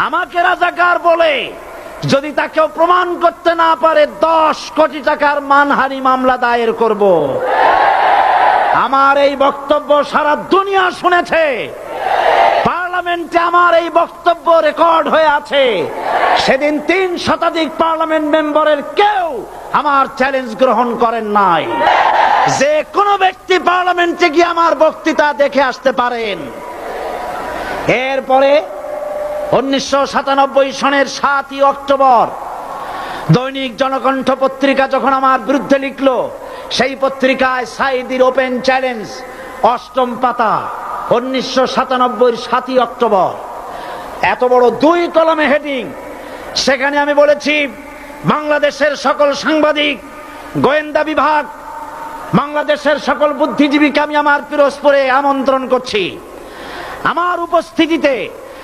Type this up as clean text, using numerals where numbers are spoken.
আমাকে রাজাকার বলে যদি তাকেও প্রমাণ করতে না পারে 10 কোটি টাকার মানহানি মামলা দায়ের করব। আমার এই বক্তব্য সারা দুনিয়া শুনেছে, পার্লামেন্টে আমার এই বক্তব্য রেকর্ড হয়ে আছে। সেদিন 3 শতাধিক পার্লামেন্ট মেম্বারের কেউ আমার চ্যালেঞ্জ গ্রহণ করেন নাই। যে কোনো ব্যক্তি পার্লামেন্টে গিয়ে আমার বক্তৃতা দেখে আসতে পারেন। এরপরে 1997 সনের 7ই অক্টোবর দৈনিক জনকণ্ঠ পত্রিকা যখন আমার বিরুদ্ধে লিখলো, সেই পত্রিকায় সাঈদীর ওপেন চ্যালেঞ্জ 8ম পাতা 1997 7ই অক্টোবর, এত বড় 2 কলমে হেডিং। সেখানে আমি বলেছি, বাংলাদেশের সকল সাংবাদিক, গোয়েন্দা বিভাগ, বাংলাদেশের সকল বুদ্ধিজীবীকে আমি আমার পিরোজপুরে আমন্ত্রণ করছি। আমার উপস্থিতিতে